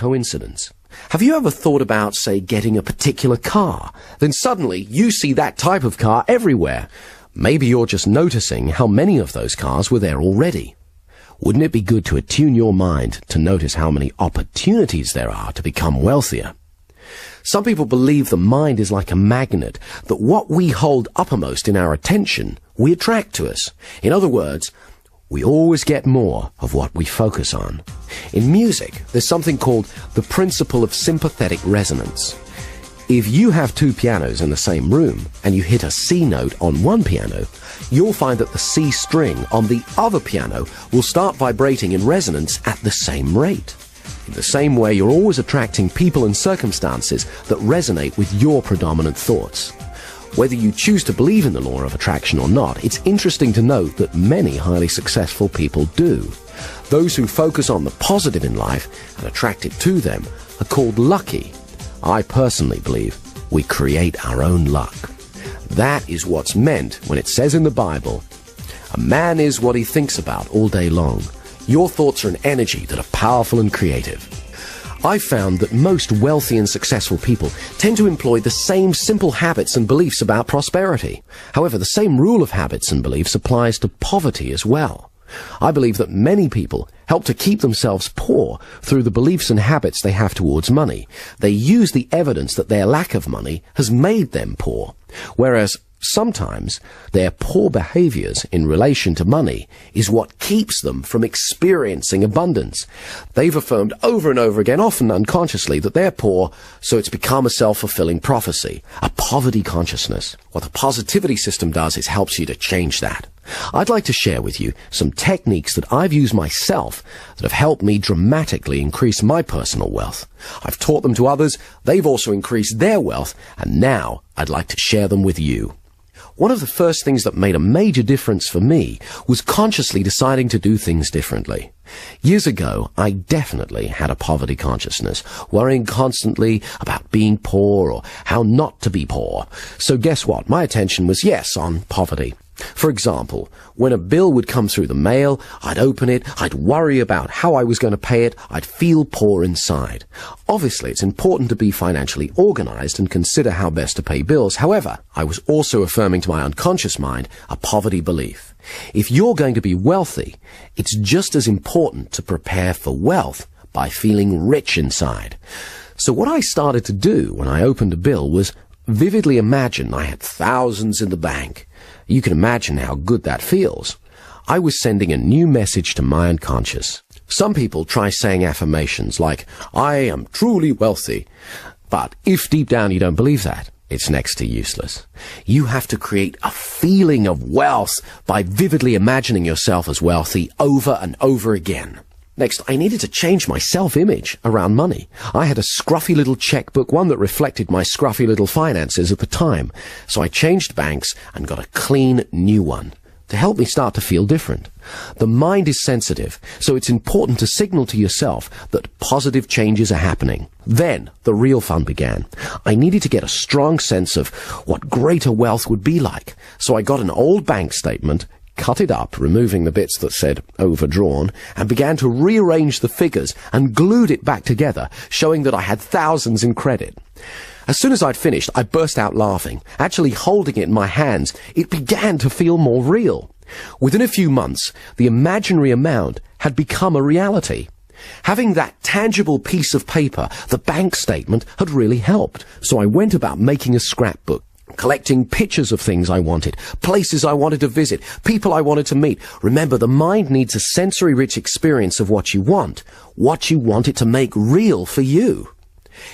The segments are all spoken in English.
coincidence. Have you ever thought about, say, getting a particular car? Then suddenly you see that type of car everywhere. Maybe you're just noticing how many of those cars were there already. Wouldn't it be good to attune your mind to notice how many opportunities there are to become wealthier? Some people believe the mind is like a magnet, that what we hold uppermost in our attention, we attract to us. In other words, we always get more of what we focus on. In music, there's something called the principle of sympathetic resonance. If you have two pianos in the same room and you hit a C note on one piano, you'll find that the C string on the other piano will start vibrating in resonance at the same rate. In the same way, you're always attracting people and circumstances that resonate with your predominant thoughts. Whether you choose to believe in the law of attraction or not, it's interesting to note that many highly successful people do. Those who focus on the positive in life and attract it to them are called lucky. I personally believe we create our own luck. That is what's meant when it says in the Bible, "A man is what he thinks about all day long." Your thoughts are an energy that are powerful and creative. I've found that most wealthy and successful people tend to employ the same simple habits and beliefs about prosperity. However, the same rule of habits and beliefs applies to poverty as well. I believe that many people help to keep themselves poor through the beliefs and habits they have towards money. They use the evidence that their lack of money has made them poor, whereas sometimes their poor behaviors in relation to money is what keeps them from experiencing abundance. They've affirmed over and over again, often unconsciously, that they're poor, so it's become a self-fulfilling prophecy, a poverty consciousness. What the positivity system does is helps you to change that. I'd like to share with you some techniques that I've used myself that have helped me dramatically increase my personal wealth. I've taught them to others, they've also increased their wealth, and now I'd like to share them with you. One of the first things that made a major difference for me was consciously deciding to do things differently. Years ago, I definitely had a poverty consciousness, worrying constantly about being poor or how not to be poor. So guess what? My attention was, yes, on poverty. For example, when a bill would come through the mail, I'd open it, I'd worry about how I was going to pay it, I'd feel poor inside. Obviously, it's important to be financially organized and consider how best to pay bills. However, I was also affirming to my unconscious mind a poverty belief. If you're going to be wealthy, it's just as important to prepare for wealth by feeling rich inside. So what I started to do when I opened a bill was vividly imagine I had thousands in the bank. You can imagine how good that feels. I was sending a new message to my unconscious. Some people try saying affirmations like, "I am truly wealthy." But if deep down you don't believe that, it's next to useless. You have to create a feeling of wealth by vividly imagining yourself as wealthy over and over again. Next, I needed to change my self-image around money. I had a scruffy little checkbook, one that reflected my scruffy little finances at the time. So I changed banks and got a clean new one to help me start to feel different. The mind is sensitive, so it's important to signal to yourself that positive changes are happening. Then the real fun began. I needed to get a strong sense of what greater wealth would be like. So I got an old bank statement, cut it up, removing the bits that said overdrawn, and began to rearrange the figures and glued it back together, showing that I had thousands in credit. As soon as I'd finished, I burst out laughing. Actually holding it in my hands, it began to feel more real. Within a few months, the imaginary amount had become a reality. Having that tangible piece of paper, the bank statement, had really helped. So I went about making a scrapbook, collecting pictures of things I wanted, places I wanted to visit, people I wanted to meet. Remember, the mind needs a sensory-rich experience of what you want it to make real for you.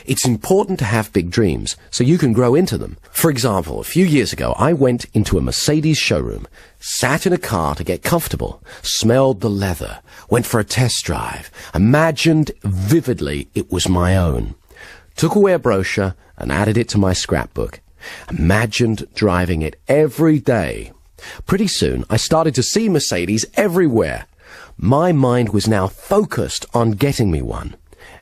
It's important to have big dreams so you can grow into them. For example, a few years ago, I went into a Mercedes showroom, sat in a car to get comfortable, smelled the leather, went for a test drive, imagined vividly it was my own, took away a brochure and added it to my scrapbook. Imagined driving it every day. Pretty soon, I started to see Mercedes everywhere. My mind was now focused on getting me one.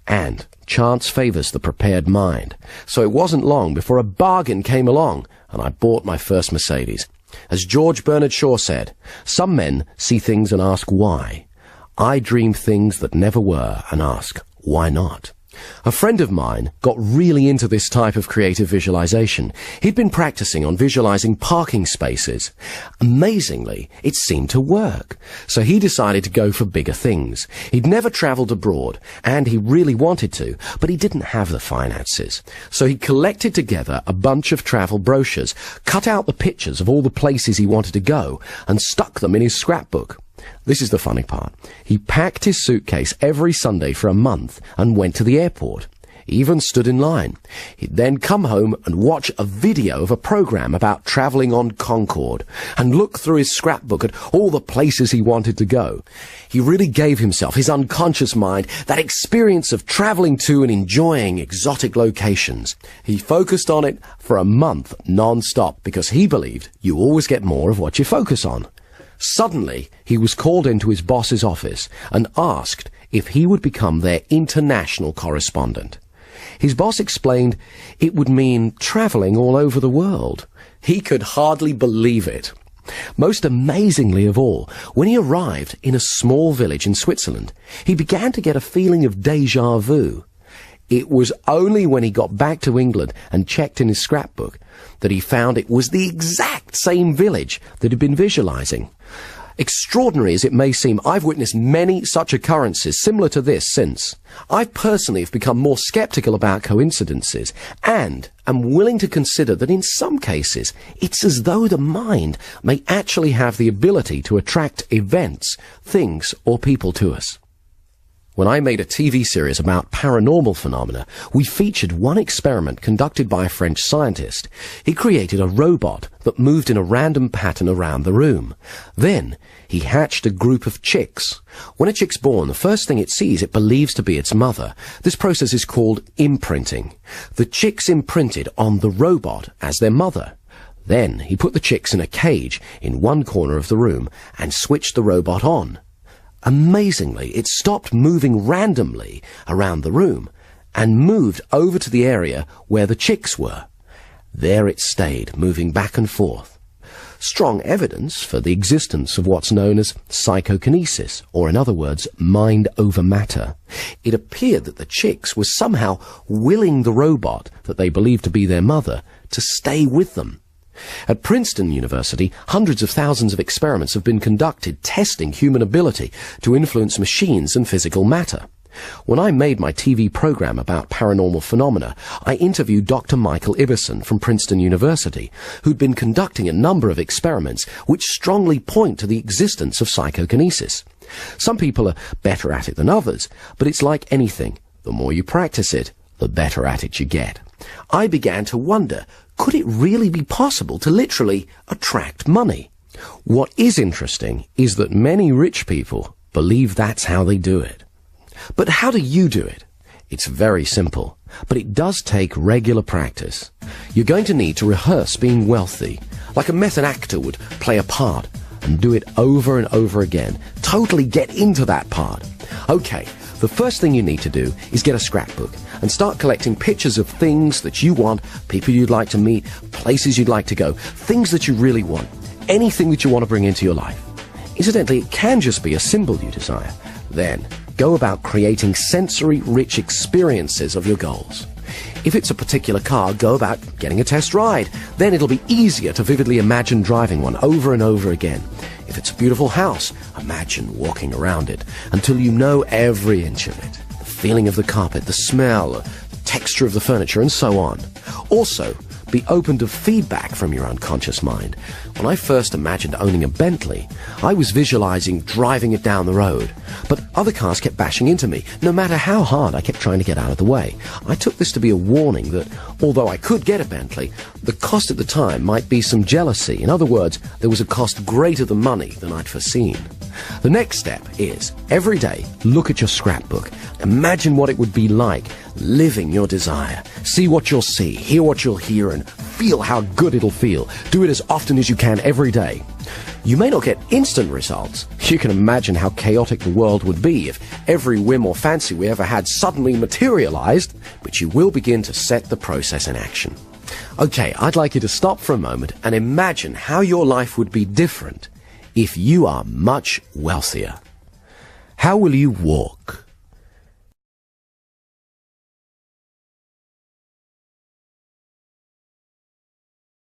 And chance favors the prepared mind. So it wasn't long before a bargain came along, and I bought my first Mercedes. As George Bernard Shaw said, "Some men see things and ask why. I dream things that never were and ask, why not?" A friend of mine got really into this type of creative visualization. He'd been practicing on visualizing parking spaces. Amazingly, it seemed to work. So he decided to go for bigger things. He'd never traveled abroad, and he really wanted to, but he didn't have the finances. So he collected together a bunch of travel brochures, cut out the pictures of all the places he wanted to go, and stuck them in his scrapbook. This is the funny part. He packed his suitcase every Sunday for a month and went to the airport. He even stood in line. He'd then come home and watch a video of a program about travelling on Concorde and look through his scrapbook at all the places he wanted to go. He really gave himself, his unconscious mind, that experience of travelling to and enjoying exotic locations. He focused on it for a month non-stop because he believed you always get more of what you focus on. Suddenly, he was called into his boss's office and asked if he would become their international correspondent. His boss explained it would mean traveling all over the world. He could hardly believe it. Most amazingly of all, when he arrived in a small village in Switzerland, he began to get a feeling of déjà vu. It was only when he got back to England and checked in his scrapbook that he found it was the exact same village that he'd been visualizing. Extraordinary as it may seem, I've witnessed many such occurrences similar to this since. I personally have become more skeptical about coincidences and am willing to consider that in some cases it's as though the mind may actually have the ability to attract events, things, or people to us. When I made a TV series about paranormal phenomena, we featured one experiment conducted by a French scientist. He created a robot that moved in a random pattern around the room. Then, he hatched a group of chicks. When a chick's born, the first thing it sees it believes to be its mother. This process is called imprinting. The chicks imprinted on the robot as their mother. Then, he put the chicks in a cage in one corner of the room and switched the robot on. Amazingly, it stopped moving randomly around the room and moved over to the area where the chicks were. There it stayed, moving back and forth. Strong evidence for the existence of what's known as psychokinesis, or in other words, mind over matter. It appeared that the chicks were somehow willing the robot that they believed to be their mother to stay with them. At Princeton University, hundreds of thousands of experiments have been conducted testing human ability to influence machines and physical matter. When I made my TV program about paranormal phenomena, I interviewed Dr. Michael Ibbison from Princeton University, who'd been conducting a number of experiments which strongly point to the existence of psychokinesis. Some people are better at it than others, but it's like anything. The more you practice it, the better at it you get. I began to wonder, could it really be possible to literally attract money? What is interesting is that many rich people believe that's how they do it. But how do you do it? It's very simple, but it does take regular practice. You're going to need to rehearse being wealthy, like a method actor would play a part, and do it over and over again. Totally get into that part. Okay, the first thing you need to do is get a scrapbook and start collecting pictures of things that you want, people you'd like to meet, places you'd like to go, things that you really want, anything that you want to bring into your life. Incidentally, it can just be a symbol you desire. Then, go about creating sensory-rich experiences of your goals. If it's a particular car, go about getting a test ride. Then it'll be easier to vividly imagine driving one over and over again. If it's a beautiful house, imagine walking around it until you know every inch of it. The feeling of the carpet, the smell, the texture of the furniture, and so on. Also, be open to feedback from your unconscious mind. When I first imagined owning a Bentley, I was visualizing driving it down the road. But other cars kept bashing into me. No matter how hard I kept trying to get out of the way. I took this to be a warning that, although I could get a Bentley, the cost at the time might be some jealousy. In other words, there was a cost greater than money than I'd foreseen. The next step is, every day, look at your scrapbook. Imagine what it would be like living your desire. See what you'll see, hear what you'll hear, and feel how good it'll feel. Do it as often as you can every day. You may not get instant results. You can imagine how chaotic the world would be if every whim or fancy we ever had suddenly materialized, but you will begin to set the process in action. Okay, I'd like you to stop for a moment and imagine how your life would be different if you are much wealthier. How will you walk?